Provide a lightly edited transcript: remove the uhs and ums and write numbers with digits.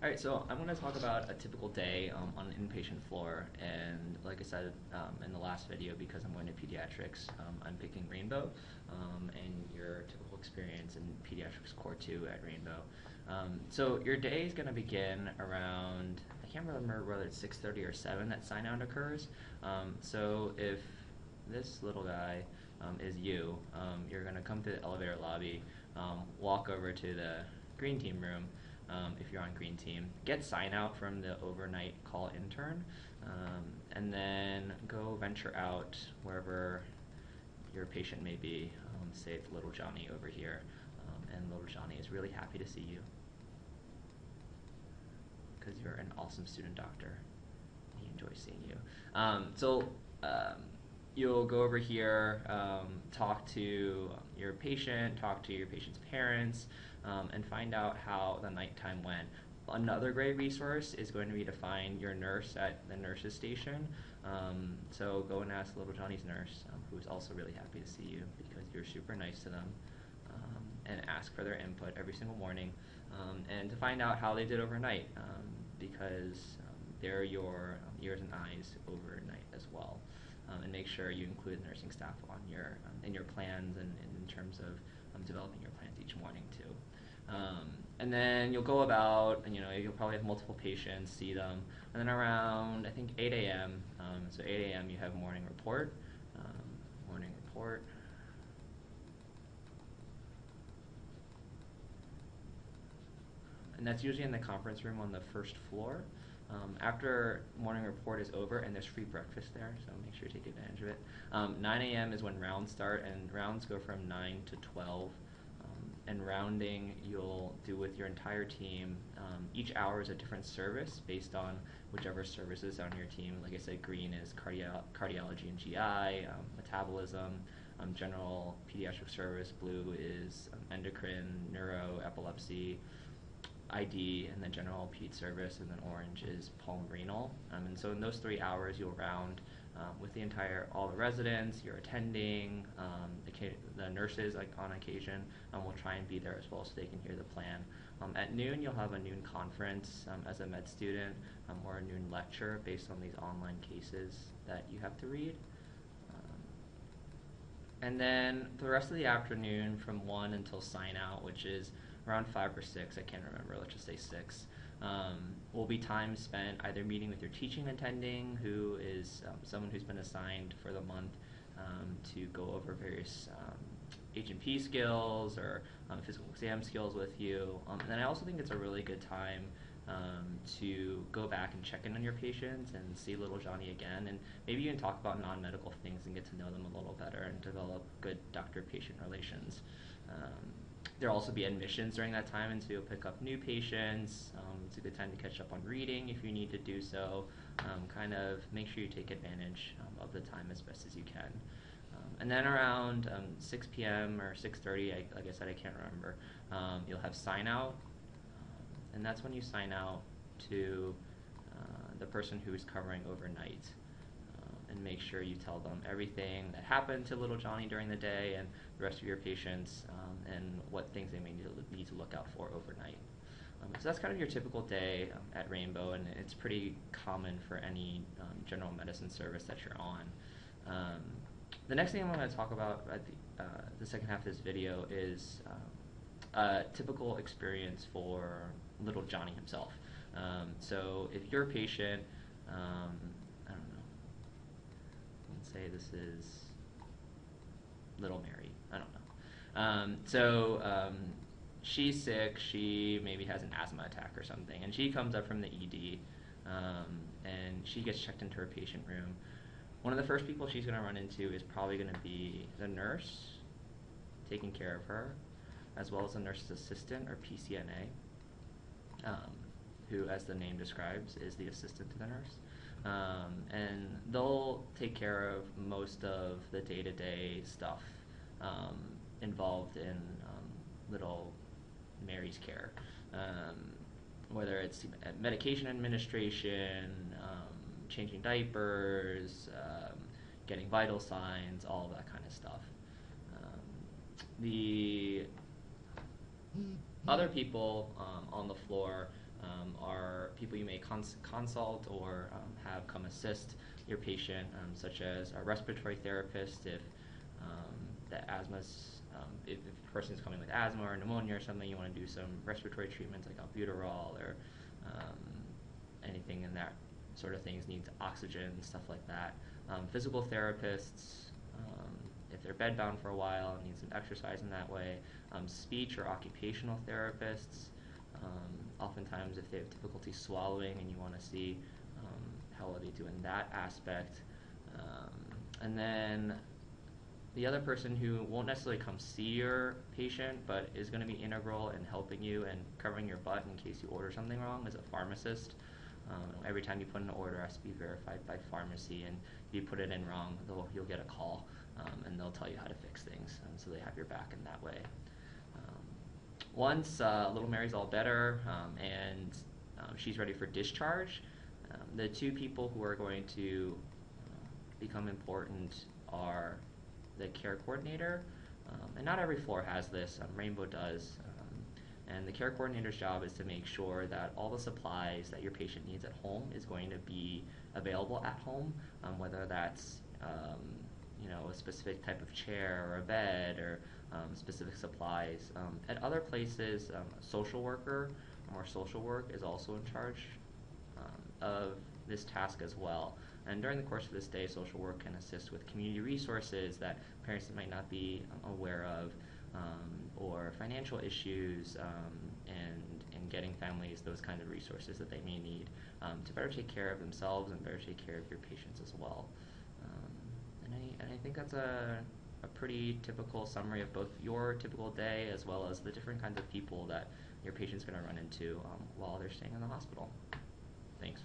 All right, so I'm going to talk about a typical day on an inpatient floor. And like I said in the last video, because I'm going to pediatrics, I'm picking Rainbow and your typical experience in pediatrics core 2 at Rainbow. So your day is going to begin around, I can't remember whether it's 6:30 or 7 that sign out occurs. So if this little guy is you, you're going to come to the elevator lobby, walk over to the green team room, if you're on green team, get sign out from the overnight call intern, and then go venture out wherever your patient may be. Say it's little Johnny over here, and little Johnny is really happy to see you because you're an awesome student doctor. He enjoys seeing you. You'll go over here, talk to your patient, talk to your patient's parents, and find out how the nighttime went. Another great resource is going to be to find your nurse at the nurse's station. So go and ask little Johnny's nurse, who is also really happy to see you because you're super nice to them, and ask for their input every single morning, and to find out how they did overnight, because they're your ears and eyes overnight as well. And make sure you include the nursing staff on your in your plans and in terms of developing your plans each morning too. And then you'll go about, and you'll probably have multiple patients, see them, and then around I think 8 a.m. So 8 a.m. you have morning report. Morning report. And that's usually in the conference room on the first floor. After morning report is over, and there's free breakfast there, so make sure you take advantage of it. 9 a.m. is when rounds start, and rounds go from 9 to 12. And rounding you'll do with your entire team. Each hour is a different service based on whichever service is on your team. Like I said, green is cardiology and GI, metabolism, general pediatric service. Blue is endocrine, neuro, epilepsy, ID, and then general ped service, and then orange is pulm renal. And so in those 3 hours you'll round with all the residents, your attending, the nurses on occasion will try and be there as well so they can hear the plan. At noon you'll have a noon conference as a med student, or a noon lecture based on these online cases that you have to read. And then the rest of the afternoon from 1 until sign out, which is around 5 or 6, I can't remember, let's just say 6, will be time spent either meeting with your teaching attending, who is someone who's been assigned for the month to go over various H&P skills or physical exam skills with you. And then I also think it's a really good time to go back and check in on your patients and see little Johnny again, and maybe even talk about non-medical things and get to know them a little better and develop good doctor-patient relations. There'll also be admissions during that time, and so you'll pick up new patients. It's a good time to catch up on reading if you need to do so. Kind of make sure you take advantage of the time as best as you can. And then around 6 p.m. or 6:30, like I said, I can't remember, you'll have sign out, and that's when you sign out to the person who is covering overnight. And make sure you tell them everything that happened to little Johnny during the day and the rest of your patients, and what things they may need to look out for overnight. So that's kind of your typical day at Rainbow, and it's pretty common for any general medicine service that you're on. The next thing I'm going to talk about at the second half of this video is a typical experience for little Johnny himself. So if you're a patient, say this is little Mary, I don't know. She's sick, she maybe has an asthma attack or something, and she comes up from the ED, and she gets checked into her patient room. One of the first people she's going to run into is probably going to be the nurse taking care of her, as well as the nurse's assistant, or PCNA, who, as the name describes, is the assistant to the nurse. And they'll take care of most of the day-to-day stuff involved in little Mary's care, whether it's medication administration, changing diapers, getting vital signs, all of that kind of stuff. The other people on the floor are people you may consult or have come assist your patient, such as a respiratory therapist if the asthma's if the person is coming with asthma or pneumonia or something, you want to do some respiratory treatments like albuterol or um, anything in that sort of things needs oxygen, stuff like that. Physical therapists, if they're bedbound for a while and need some exercise in that way. Speech or occupational therapists, oftentimes if they have difficulty swallowing and you want to see how are they do in that aspect. And then the other person who won't necessarily come see your patient but is going to be integral in helping you and covering your butt in case you order something wrong is a pharmacist. Every time you put in an order, it has to be verified by pharmacy, and if you put it in wrong, you'll get a call, and they'll tell you how to fix things, so they have your back in that way. Once little Mary's all better and she's ready for discharge, the two people who are going to become important are the care coordinator, and not every floor has this. Rainbow does. And the care coordinator's job is to make sure that all the supplies that your patient needs at home is going to be available at home, whether that's a specific type of chair or a bed or specific supplies. At other places, a social worker or social work is also in charge of this task as well. And during the course of this day, social work can assist with community resources that parents might not be aware of, or financial issues, and getting families those kind of resources that they may need to better take care of themselves and better take care of your patients as well. And I think that's a pretty typical summary of both your typical day as well as the different kinds of people that your patient's going to run into while they're staying in the hospital. Thanks.